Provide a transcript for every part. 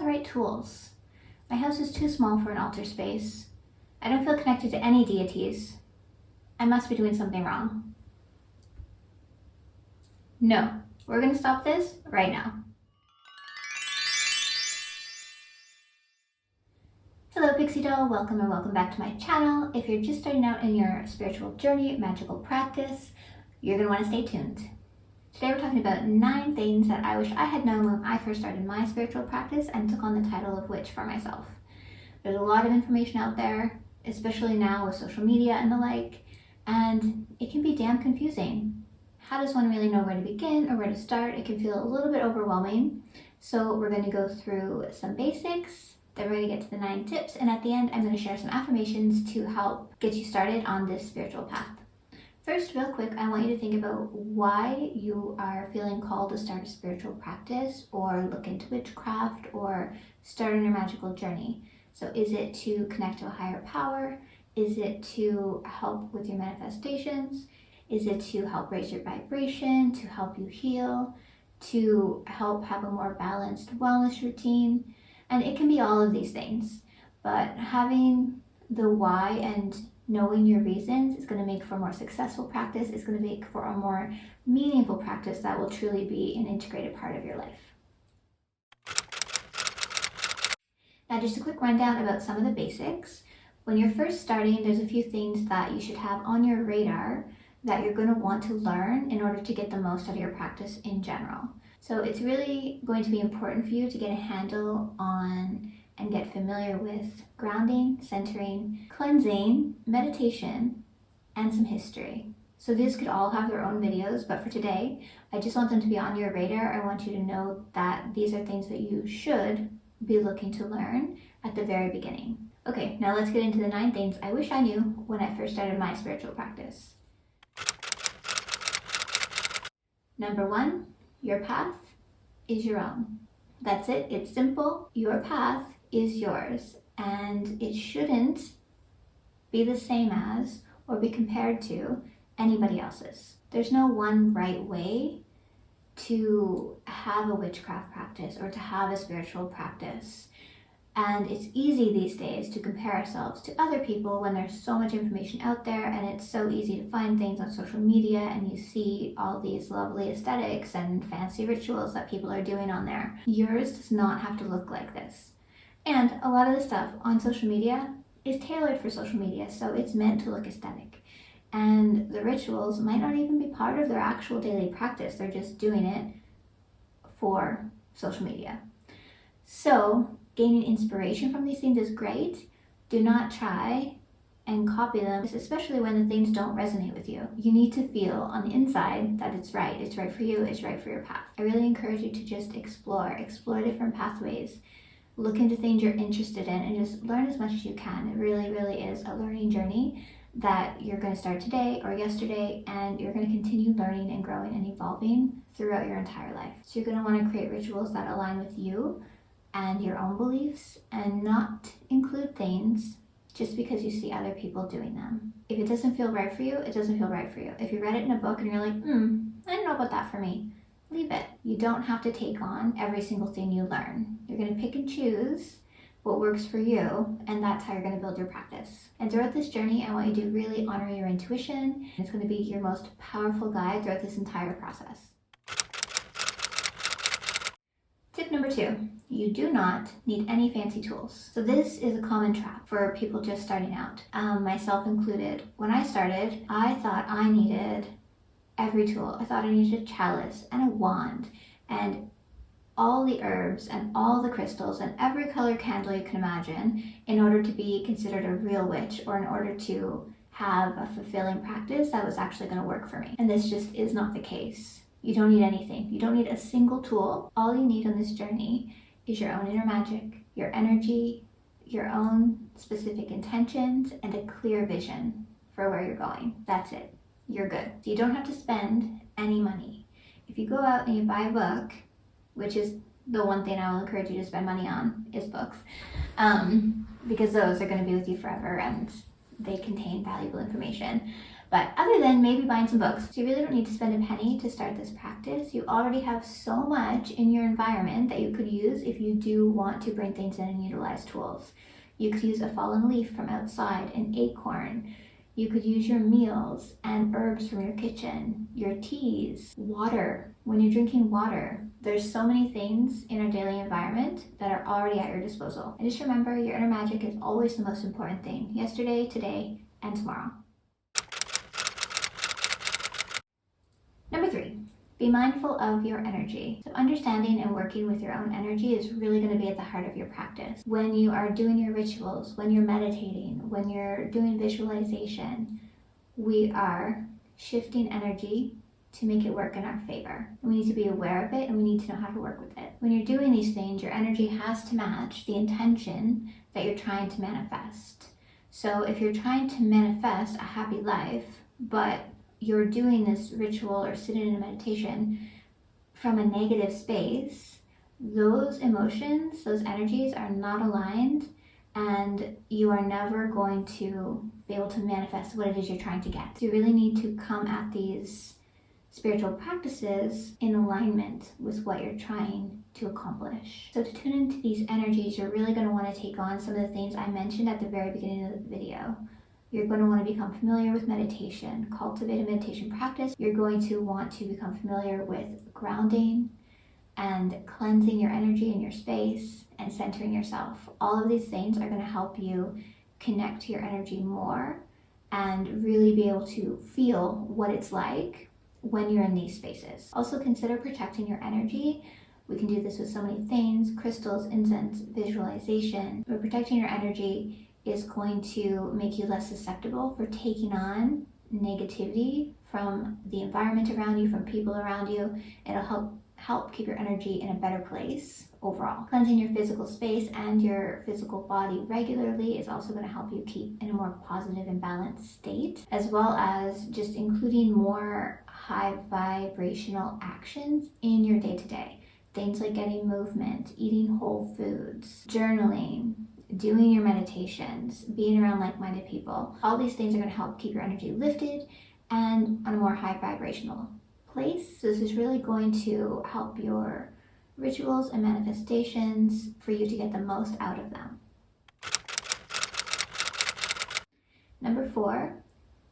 the right tools. My house is too small for an altar space. I don't feel connected to any deities. I must be doing something wrong. No, we're gonna stop this right now. Hello Pixie Doll, welcome or welcome back to my channel. If you're just starting out in your spiritual journey, magical practice, you're gonna wanna stay tuned. Today we're talking about 9 things that I wish I had known when I first started my spiritual practice and took on the title of witch for myself. There's a lot of information out there, especially now with social media and the like, and it can be damn confusing. How does one really know where to begin or where to start? It can feel a little bit overwhelming. So we're going to go through some basics, then we're going to get to the 9 tips, and at the end I'm going to share some affirmations to help get you started on this spiritual path. First, real quick, I want you to think about why you are feeling called to start a spiritual practice or look into witchcraft or start on your magical journey. So is it to connect to a higher power? Is it to help with your manifestations? Is it to help raise your vibration, to help you heal, to help have a more balanced wellness routine? And it can be all of these things, but having the why and knowing your reasons is going to make for a more successful practice. It's going to make for a more meaningful practice that will truly be an integrated part of your life. Now, just a quick rundown about some of the basics. When you're first starting, there's a few things that you should have on your radar that you're going to want to learn in order to get the most out of your practice in general. So it's really going to be important for you to get a handle on and get familiar with grounding, centering, cleansing, meditation, and some history. So these could all have their own videos, but for today, I just want them to be on your radar. I want you to know that these are things that you should be looking to learn at the very beginning. Okay, now let's get into the 9 things I wish I knew when I first started my spiritual practice. Number 1, your path is your own. That's it, it's simple. Your path is yours, and it shouldn't be the same as or be compared to anybody else's. There's no one right way to have a witchcraft practice or to have a spiritual practice. And it's easy these days to compare ourselves to other people when there's so much information out there, and it's so easy to find things on social media and you see all these lovely aesthetics and fancy rituals that people are doing on there. Yours does not have to look like this. And a lot of the stuff on social media is tailored for social media, so it's meant to look aesthetic. And the rituals might not even be part of their actual daily practice. They're just doing it for social media. So gaining inspiration from these things is great. Do not try and copy them, especially when the things don't resonate with you. You need to feel on the inside that it's right for you, it's right for your path. I really encourage you to just explore different pathways. Look into things you're interested in and just learn as much as you can. It really, really is a learning journey that you're going to start today or yesterday, and you're going to continue learning and growing and evolving throughout your entire life. So you're going to want to create rituals that align with you and your own beliefs, and not include things just because you see other people doing them. If it doesn't feel right for you, it doesn't feel right for you. If you read it in a book and you're like, I don't know about that for me, leave it. You don't have to take on every single thing you learn. You're going to pick and choose what works for you, and that's how you're going to build your practice. And throughout this journey, I want you to really honor your intuition. It's going to be your most powerful guide throughout this entire process. Tip number 2, you do not need any fancy tools. So this is a common trap for people just starting out, myself included. When I started, I thought I needed every tool. I thought I needed a chalice and a wand and all the herbs and all the crystals and every color candle you can imagine in order to be considered a real witch, or in order to have a fulfilling practice that was actually going to work for me. And this just is not the case. You don't need anything. You don't need a single tool. All you need on this journey is your own inner magic, your energy, your own specific intentions, and a clear vision for where you're going. That's it. You're good. So you don't have to spend any money. If you go out and you buy a book, which is the one thing I will encourage you to spend money on, is books, because those are going to be with you forever and they contain valuable information. But other than maybe buying some books, so you really don't need to spend a penny to start this practice. You already have so much in your environment that you could use if you do want to bring things in and utilize tools. You could use a fallen leaf from outside, an acorn. You could use your meals and herbs from your kitchen, your teas, water. When you're drinking water, there's so many things in our daily environment that are already at your disposal. And just remember, your inner magic is always the most important thing. Yesterday, today, and tomorrow. Number 3, be mindful of your energy. So understanding and working with your own energy is really going to be at the heart of your practice. When you are doing your rituals, when you're meditating, when you're doing visualization, we are shifting energy to make it work in our favor. We need to be aware of it and we need to know how to work with it. When you're doing these things, your energy has to match the intention that you're trying to manifest. So if you're trying to manifest a happy life, but you're doing this ritual or sitting in a meditation from a negative space, those emotions, those energies are not aligned, and you are never going to be able to manifest what it is you're trying to get. So you really need to come at these spiritual practices in alignment with what you're trying to accomplish. So to tune into these energies, you're really going to want to take on some of the things I mentioned at the very beginning of the video. You're going to want to become familiar with meditation, cultivate a meditation practice. You're going to want to become familiar with grounding and cleansing your energy in your space and centering yourself. All of these things are going to help you connect to your energy more and really be able to feel what it's like when you're in these spaces. Also consider protecting your energy. We can do this with so many things: crystals, incense, visualization. But protecting your energy is going to make you less susceptible for taking on negativity from the environment around you, from people around you. It'll help keep your energy in a better place overall. Cleansing your physical space and your physical body regularly is also going to help you keep in a more positive and balanced state, as well as just including more high vibrational actions in your day-to-day. Things like getting movement, eating whole foods, journaling, doing your meditations, being around like-minded people. All these things are going to help keep your energy lifted and on a more high vibrational place. So this is really going to help your rituals and manifestations for you to get the most out of them. Number 4,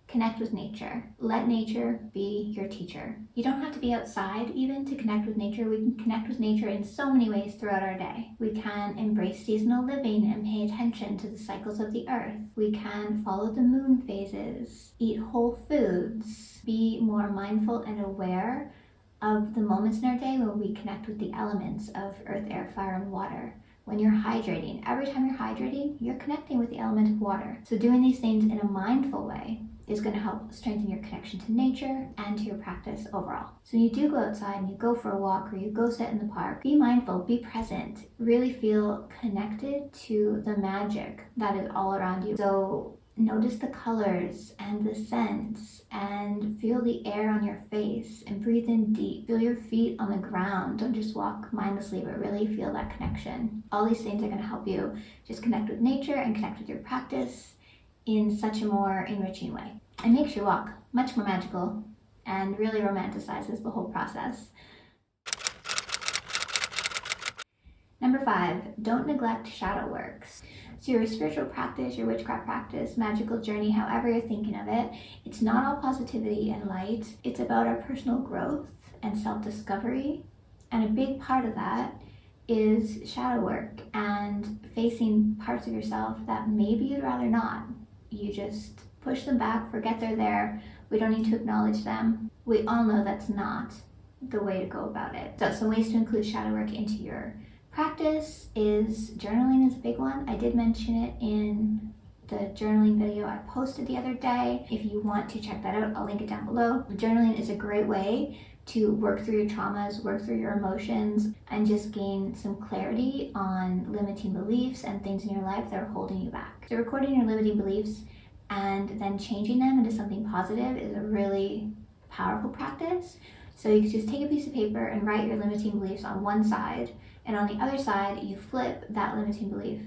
connect with nature. Let nature be your teacher. You don't have to be outside even to connect with nature. We can connect with nature in so many ways throughout our day. We can embrace seasonal living and pay attention to the cycles of the earth. We can follow the moon phases, eat whole foods, be more mindful and aware of the moments in our day when we connect with the elements of earth, air, fire, and water. When you're hydrating, every time you're hydrating, you're connecting with the element of water. So doing these things in a mindful way is going to help strengthen your connection to nature and to your practice overall. So when you do go outside and you go for a walk or you go sit in the park, be mindful, be present, really feel connected to the magic that is all around you. So notice the colors and the scents and feel the air on your face and breathe in deep. Feel your feet on the ground. Don't just walk mindlessly, but really feel that connection. All these things are going to help you just connect with nature and connect with your practice in such a more enriching way. It makes your walk much more magical and really romanticizes the whole process. Number 5, don't neglect shadow works. So your spiritual practice, your witchcraft practice, magical journey, however you're thinking of it, it's not all positivity and light. It's about our personal growth and self-discovery. And a big part of that is shadow work and facing parts of yourself that maybe you'd rather not. You just push them back, forget they're there. We don't need to acknowledge them. We all know that's not the way to go about it. So some ways to include shadow work into your practice is journaling is a big one. I did mention it in the journaling video I posted the other day. If you want to check that out, I'll link it down below. Journaling is a great way to work through your traumas, work through your emotions, and just gain some clarity on limiting beliefs and things in your life that are holding you back. So recording your limiting beliefs and then changing them into something positive is a really powerful practice. So you can just take a piece of paper and write your limiting beliefs on one side, and on the other side, you flip that limiting belief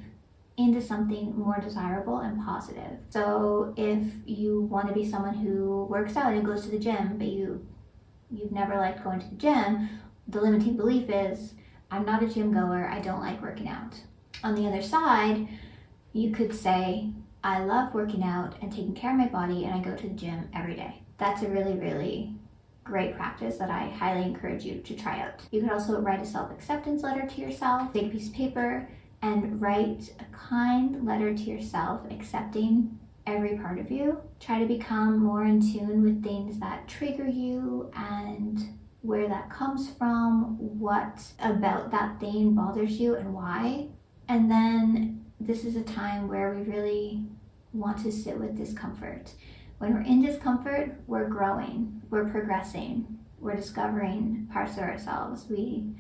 into something more desirable and positive. So if you want to be someone who works out and goes to the gym, but you've never liked going to the gym, the limiting belief is, I'm not a gym goer, I don't like working out. On the other side, you could say, I love working out and taking care of my body, and I go to the gym every day. That's a really, really great practice that I highly encourage you to try out. You could also write a self-acceptance letter to yourself, take a piece of paper and write a kind letter to yourself, accepting every part of you. Try to become more in tune with things that trigger you and where that comes from, what about that thing bothers you and why. And then this is a time where we really want to sit with discomfort. When we're in discomfort, we're growing, we're progressing, we're discovering parts of ourselves we,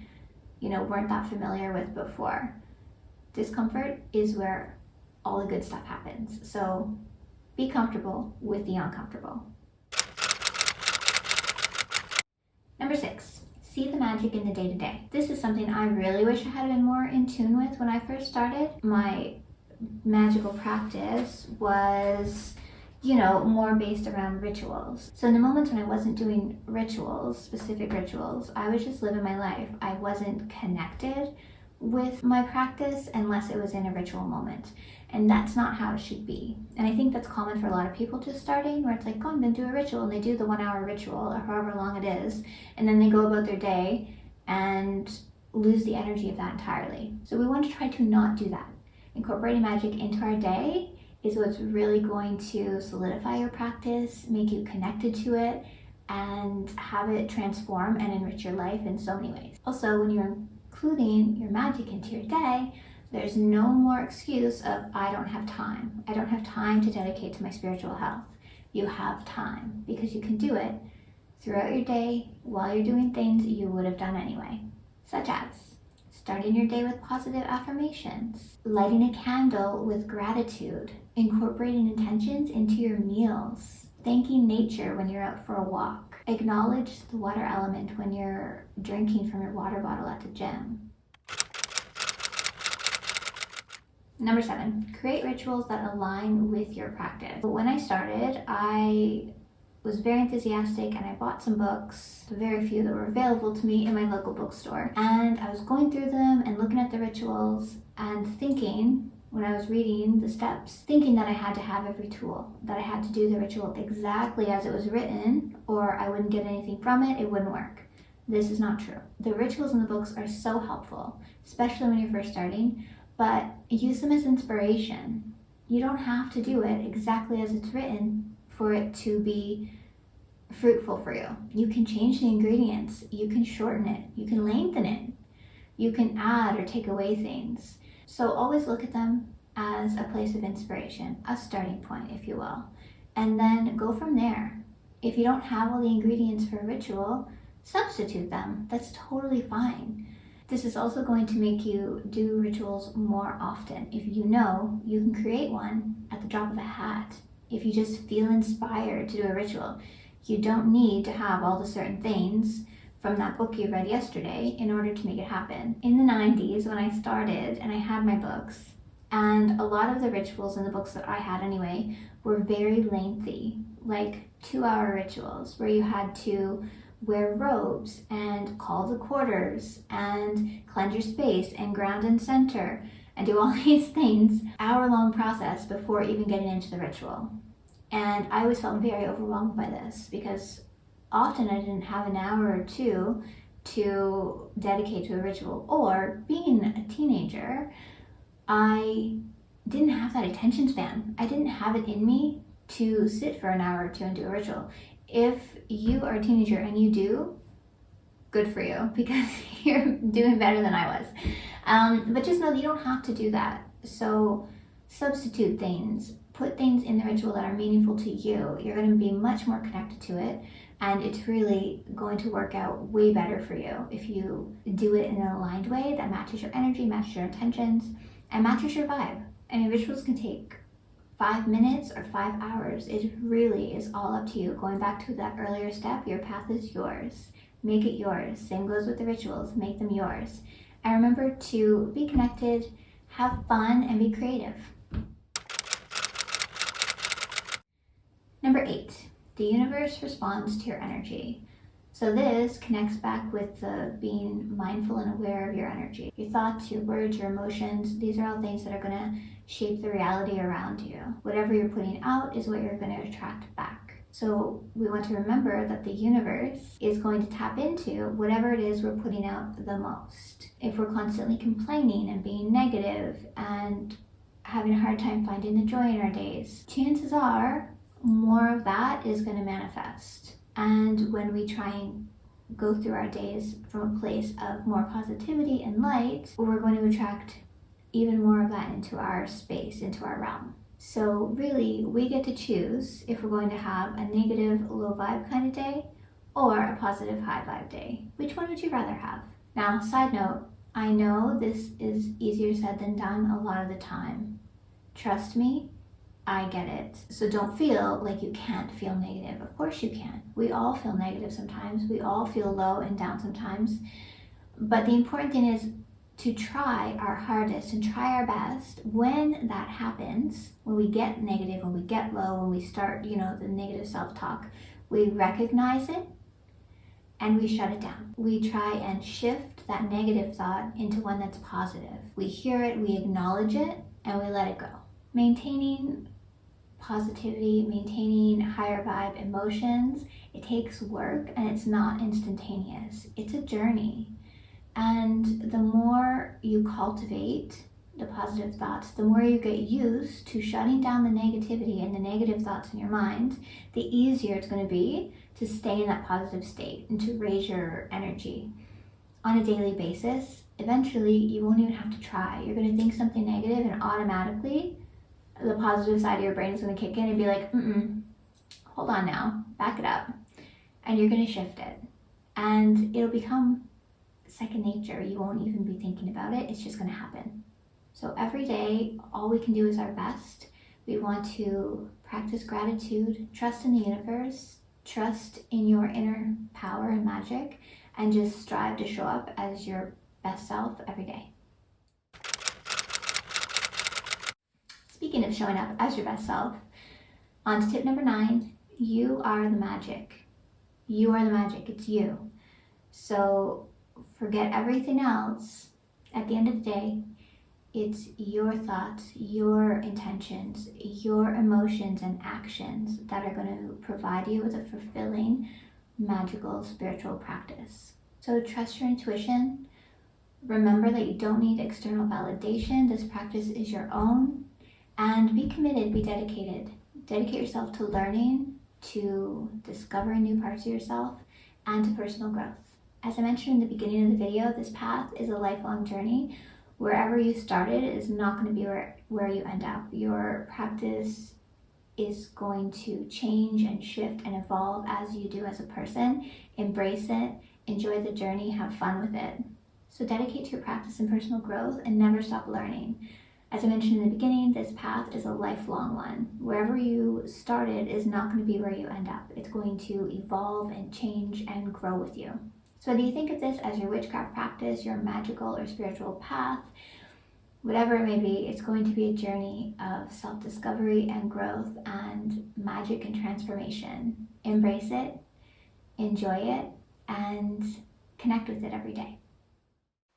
weren't that familiar with before. Discomfort is where all the good stuff happens. So be comfortable with the uncomfortable. Number 6, see the magic in the day-to-day. This is something I really wish I had been more in tune with when I first started. My magical practice was more based around rituals. So in the moments when I wasn't doing rituals, specific rituals, I was just living my life. I wasn't connected with my practice unless it was in a ritual moment. And that's not how it should be. And I think that's common for a lot of people just starting, where it's like, oh, I'm gonna do a ritual, and they do the 1 hour ritual or however long it is, and then they go about their day and lose the energy of that entirely. So we want to try to not do that. Incorporating magic into our day is what's really going to solidify your practice, make you connected to it, and have it transform and enrich your life in so many ways. Also, when you're including your magic into your day, there's no more excuse of, I don't have time. I don't have time to dedicate to my spiritual health. You have time because you can do it throughout your day while you're doing things you would have done anyway, such as starting your day with positive affirmations, lighting a candle with gratitude, incorporating intentions into your meals, thanking nature when you're out for a walk, acknowledge the water element when you're drinking from your water bottle at the gym. Number 7, create rituals that align with your practice. When I started, I was very enthusiastic and I bought some books, the very few that were available to me in my local bookstore. And I was going through them and looking at the rituals and thinking, when I was reading the steps, thinking that I had to have every tool, that I had to do the ritual exactly as it was written, or I wouldn't get anything from it, it wouldn't work. This is not true. The rituals in the books are so helpful, especially when you're first starting, but use them as inspiration. You don't have to do it exactly as it's written for it to be fruitful for you. You can change the ingredients, you can shorten it, you can lengthen it, you can add or take away things. So always look at them as a place of inspiration, a starting point, if you will, and then go from there. If you don't have all the ingredients for a ritual, substitute them. That's totally fine. This is also going to make you do rituals more often. If you know, you can create one at the drop of a hat. If you just feel inspired to do a ritual, you don't need to have all the certain things from that book you read yesterday in order to make it happen. In the 90s, when I started and I had my books, and a lot of the rituals in the books that I had anyway were very lengthy, like 2-hour rituals where you had to wear robes and call the quarters and cleanse your space and ground and center and do all these things, hour-long process before even getting into the ritual. And I always felt very overwhelmed by this because often I didn't have an hour or two to dedicate to a ritual, or being a teenager, I didn't have that attention span. I didn't have it in me to sit for an hour or two and do a ritual. If you are a teenager and you do, good for you, because you're doing better than I was. But just know that you don't have to do that. So substitute things, put things in the ritual that are meaningful to you. You're going to be much more connected to it, and it's really going to work out way better for you if you do it in an aligned way that matches your energy, matches your intentions, and matches your vibe. I mean, rituals can take 5 minutes or 5 hours. It really is all up to you. Going back to that earlier step, your path is yours. Make it yours. Same goes with the rituals. Make them yours. And remember to be connected, Have fun and be creative. Number 8, the universe responds to your energy. So this connects back with the being mindful and aware of your energy. Your thoughts, your words, your emotions, these are all things that are going to shape the reality around you. Whatever you're putting out is what you're going to attract back. So we want to remember that the universe is going to tap into whatever it is we're putting out the most. If we're constantly complaining and being negative and having a hard time finding the joy in our days, chances are more of that is going to manifest. And when we try and go through our days from a place of more positivity and light, we're going to attract even more of that into our space, into our realm. So really, we get to choose if we're going to have a negative, low vibe kind of day or a positive, high vibe day. Which one would you rather have? Now, side note, I know this is easier said than done a lot of the time. Trust me, I get it. So don't feel like you can't feel negative. Of course you can. We all feel negative sometimes. We all feel low and down sometimes. But the important thing is to try our hardest and try our best when that happens, when we get negative, when we get low, when we start, the negative self-talk, we recognize it and we shut it down. We try and shift that negative thought into one that's positive. We hear it, we acknowledge it, and we let it go. Maintaining positivity, maintaining higher vibe emotions, it takes work and it's not instantaneous. It's a journey. And the more you cultivate the positive thoughts, the more you get used to shutting down the negativity and the negative thoughts in your mind, the easier it's going to be to stay in that positive state and to raise your energy on a daily basis. Eventually, you won't even have to try. You're going to think something negative and automatically the positive side of your brain is going to kick in and be like, hold on now, back it up. And you're going to shift it. And it'll become second nature. You won't even be thinking about it. It's just going to happen. So every day, all we can do is our best. We want to practice gratitude, trust in the universe, trust in your inner power and magic, and just strive to show up as your best self every day. Speaking of showing up as your best self, on to tip number 9, you are the magic. You are the magic, it's you. So forget everything else. At the end of the day, it's your thoughts, your intentions, your emotions and actions that are going to provide you with a fulfilling, magical, spiritual practice. So trust your intuition. Remember that you don't need external validation. This practice is your own. And be committed, be dedicated. Dedicate yourself to learning, to discovering new parts of yourself, and to personal growth. As I mentioned in the beginning of the video, this path is a lifelong journey. Wherever you started is not going to be where you end up. Your practice is going to change and shift and evolve as you do as a person. Embrace it, enjoy the journey, have fun with it. So dedicate to your practice and personal growth and never stop learning. As I mentioned in the beginning, this path is a lifelong one. Wherever you started is not going to be where you end up. It's going to evolve and change and grow with you. So whether you think of this as your witchcraft practice, your magical or spiritual path, whatever it may be, it's going to be a journey of self-discovery and growth and magic and transformation. Embrace it, enjoy it, and connect with it every day.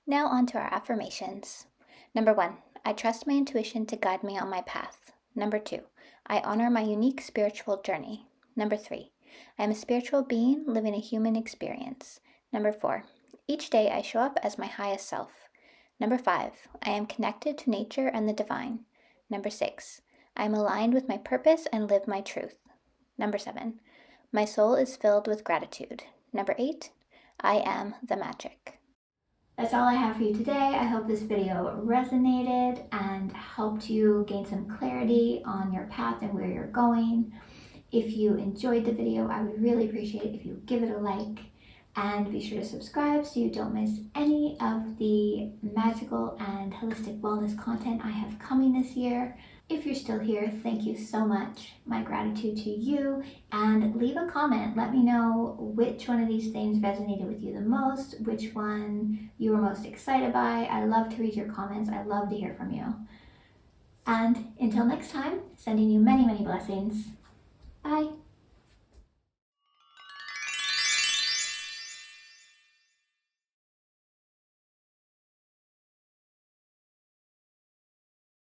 Now on to our affirmations. Number 1, I trust my intuition to guide me on my path. Number 2, I honor my unique spiritual journey. Number 3, I am a spiritual being living a human experience. Number 4, each day I show up as my highest self. Number 5, I am connected to nature and the divine. Number 6, I am aligned with my purpose and live my truth. Number 7, my soul is filled with gratitude. Number 8, I am the magic. That's all I have for you today. I hope this video resonated and helped you gain some clarity on your path and where you're going. If you enjoyed the video, I would really appreciate it if you give it a like And be sure to subscribe so you don't miss any of the magical and holistic wellness content I have coming this year. If you're still here, thank you so much. My gratitude to you. And leave a comment. Let me know which one of these things resonated with you the most, which one you were most excited by. I love to read your comments. I love to hear from you. And until next time, sending you many, many blessings. Bye.